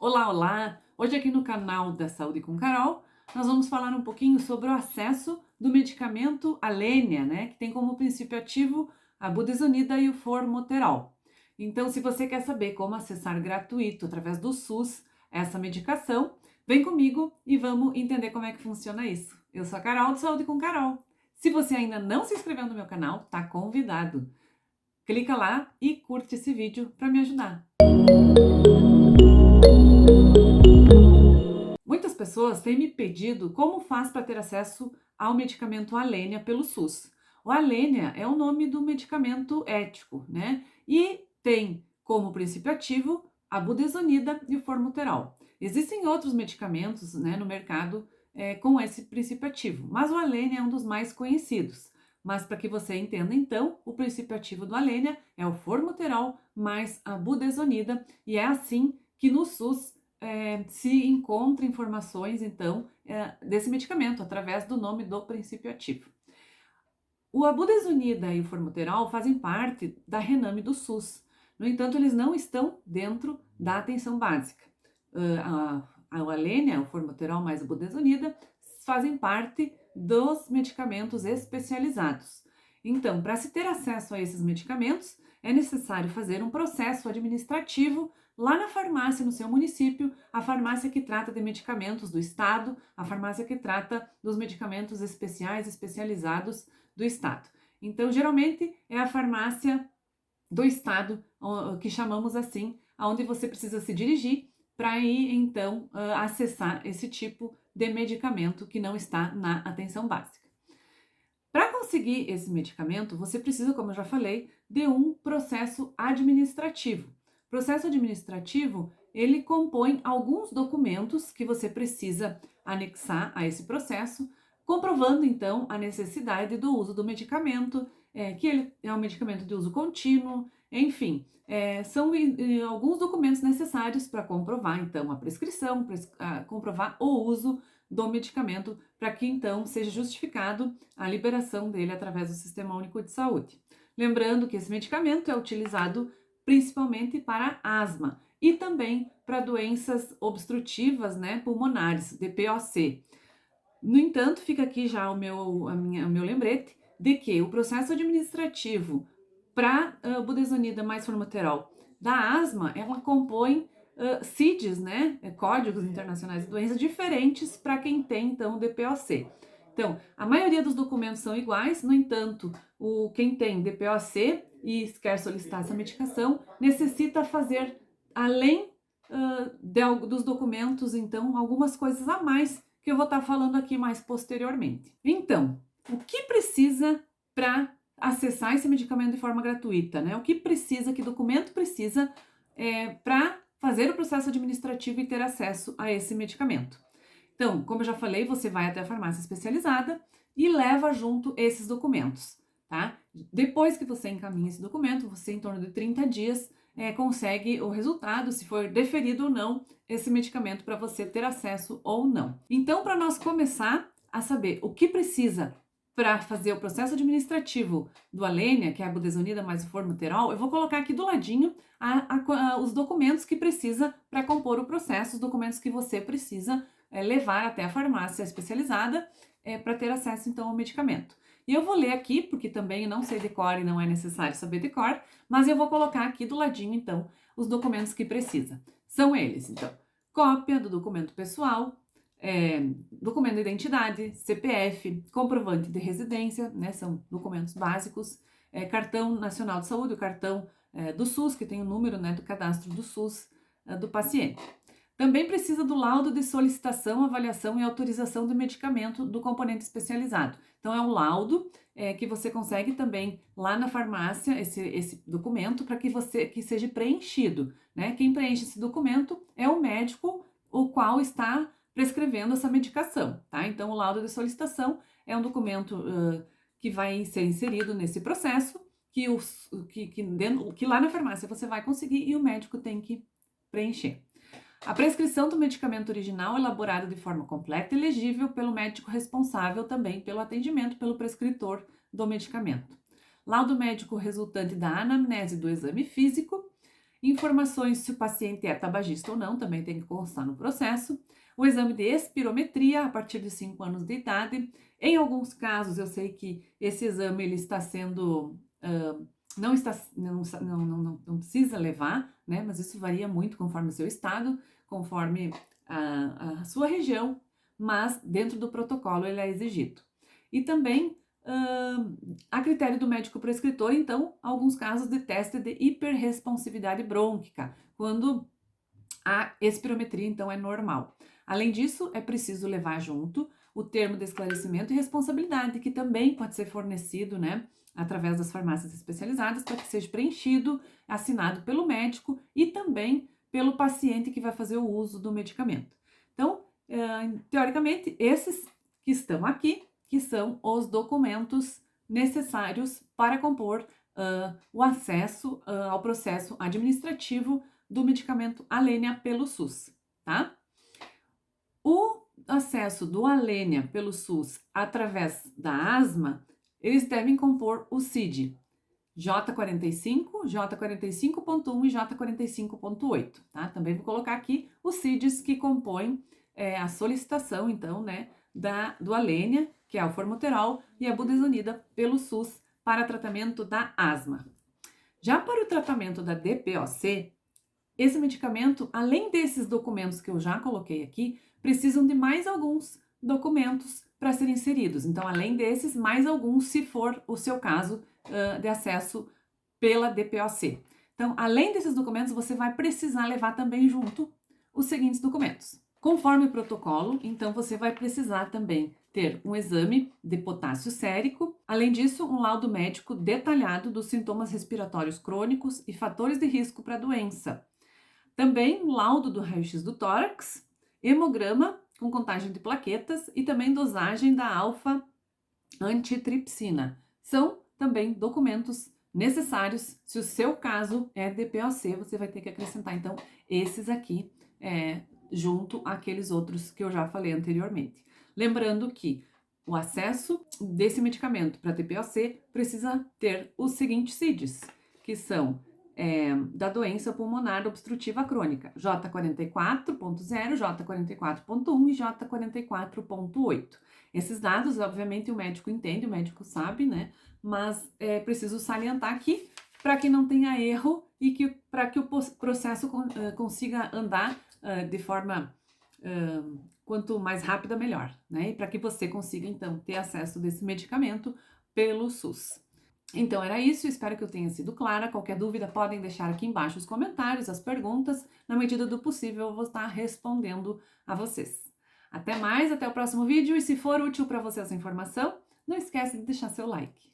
Olá, olá! Hoje aqui no canal da Saúde com Carol, nós vamos falar um pouquinho sobre o acesso do medicamento Alenia, né, que tem como princípio ativo a budesonida e o formoterol. Então, se você quer saber como acessar gratuito através do SUS essa medicação, vem comigo e vamos entender como é que funciona isso. Eu sou a Carol do Saúde com Carol. Se você ainda não se inscreveu no meu canal, tá convidado. Clica lá e curte esse vídeo para me ajudar. Muitas pessoas têm me pedido como faz para ter acesso ao medicamento Alenia pelo SUS. O Alenia é o nome do medicamento ético, né? E tem como princípio ativo a budesonida e o formoterol. Existem outros medicamentos, né, no mercado com esse princípio ativo, mas o Alenia é um dos mais conhecidos. Mas para que você entenda então, o princípio ativo do Alenia é o formoterol mais a budesonida, e é assim que no SUS se encontra informações, então, desse medicamento, através do nome do princípio ativo. A budesonida e o formoterol fazem parte da Rename do SUS. No entanto, eles não estão dentro da atenção básica. A Alenia, o formoterol mais a budesonida, fazem parte dos medicamentos especializados. Então, para se ter acesso a esses medicamentos, é necessário fazer um processo administrativo lá na farmácia no seu município, a farmácia que trata de medicamentos do estado, a farmácia que trata dos medicamentos especiais, especializados do estado. Então, geralmente é a farmácia do estado, que chamamos assim, aonde você precisa se dirigir para ir então acessar esse tipo de medicamento que não está na atenção básica. Para conseguir esse medicamento, você precisa, como eu já falei, de um processo administrativo. O processo administrativo, ele compõe alguns documentos que você precisa anexar a esse processo, comprovando então a necessidade do uso do medicamento, que ele é um medicamento de uso contínuo, enfim, são alguns documentos necessários para comprovar então a prescrição, comprovar o uso do medicamento, para que então seja justificado a liberação dele através do Sistema Único de Saúde. Lembrando que esse medicamento é utilizado principalmente para asma e também para doenças obstrutivas, né, pulmonares, DPOC. No entanto, fica aqui já o meu lembrete de que o processo administrativo para budesonida mais formoterol da asma, ela compõe CIDs, né, Códigos Internacionais de Doenças, diferentes para quem tem, então, DPOC. Então, a maioria dos documentos são iguais, no entanto, quem tem DPOC e quer solicitar essa medicação, necessita fazer, além dos documentos, então, algumas coisas a mais que eu vou estar falando aqui mais posteriormente. Então, o que precisa para acessar esse medicamento de forma gratuita, né? O que precisa, que documento precisa para fazer o processo administrativo e ter acesso a esse medicamento? Então, como eu já falei, você vai até a farmácia especializada e leva junto esses documentos, tá? Depois que você encaminha esse documento, você, em torno de 30 dias, consegue o resultado, se for deferido ou não esse medicamento para você ter acesso ou não. Então, para nós começar a saber o que precisa para fazer o processo administrativo do Alenia, que é a budesonida mais o formoterol, eu vou colocar aqui do ladinho os documentos que precisa para compor o processo, os documentos que você precisa levar até a farmácia especializada para ter acesso então ao medicamento. E eu vou ler aqui, porque também eu não sei de cor e não é necessário saber de cor, mas eu vou colocar aqui do ladinho então os documentos que precisa. São eles, então, cópia do documento pessoal, documento de identidade, CPF, comprovante de residência, né, são documentos básicos, cartão nacional de saúde, o cartão do SUS, que tem o número, né, do cadastro do SUS do paciente. Também precisa do laudo de solicitação, avaliação e autorização do medicamento do componente especializado. Então, é um laudo que você consegue também lá na farmácia, esse documento, para que seja preenchido, né? Quem preenche esse documento é o médico, o qual está prescrevendo essa medicação, tá? Então, o laudo de solicitação é um documento que vai ser inserido nesse processo, que lá na farmácia você vai conseguir e o médico tem que preencher. A prescrição do medicamento original elaborada de forma completa e legível pelo médico responsável também pelo atendimento pelo prescritor do medicamento. Laudo médico resultante da anamnese do exame físico Informações se o paciente é tabagista ou não, também tem que constar no processo. O exame de espirometria a partir de 5 anos de idade. Em alguns casos, eu sei que esse exame ele está sendo... não precisa levar, né? Mas isso varia muito conforme o seu estado, conforme a sua região, mas dentro do protocolo ele é exigido. E também, a critério do médico prescritor, então, alguns casos de teste de hiperresponsividade brônquica, quando a espirometria, então, é normal. Além disso, é preciso levar junto o termo de esclarecimento e responsabilidade, que também pode ser fornecido, né, através das farmácias especializadas, para que seja preenchido, assinado pelo médico e também pelo paciente que vai fazer o uso do medicamento. Então, teoricamente, esses que estão aqui, que são os documentos necessários para compor o acesso ao processo administrativo do medicamento Alenia pelo SUS, tá? O acesso do Alenia pelo SUS através da asma, eles devem compor o CID J45, J45.1 e J45.8, tá? Também vou colocar aqui os CIDs que compõem a solicitação, então, né, do Alenia, que é o formoterol, e a budesonida pelo SUS para tratamento da asma. Já para o tratamento da DPOC, esse medicamento, além desses documentos que eu já coloquei aqui, precisam de mais alguns documentos para serem inseridos. Então, além desses, mais alguns, se for o seu caso de acesso pela DPOC. Então, além desses documentos, você vai precisar levar também junto os seguintes documentos. Conforme o protocolo, então você vai precisar também ter um exame de potássio sérico, além disso, um laudo médico detalhado dos sintomas respiratórios crônicos e fatores de risco para a doença. Também um laudo do raio-x do tórax, hemograma com contagem de plaquetas e também dosagem da alfa-antitripsina. São também documentos necessários. Se o seu caso é DPOC, você vai ter que acrescentar, então, esses aqui junto àqueles outros que eu já falei anteriormente. Lembrando que o acesso desse medicamento para DPOC precisa ter os seguintes CIDs, que são da doença pulmonar obstrutiva crônica, J44.0, J44.1 e J44.8. Esses dados, obviamente, o médico entende, o médico sabe, né? Mas é preciso salientar aqui para que não tenha erro e para que o processo consiga andar de forma quanto mais rápida, melhor, né? E para que você consiga, então, ter acesso desse medicamento pelo SUS. Então era isso, espero que eu tenha sido clara. Qualquer dúvida podem deixar aqui embaixo os comentários, as perguntas. Na medida do possível eu vou estar respondendo a vocês. Até mais, até o próximo vídeo e se for útil para você essa informação, não esquece de deixar seu like.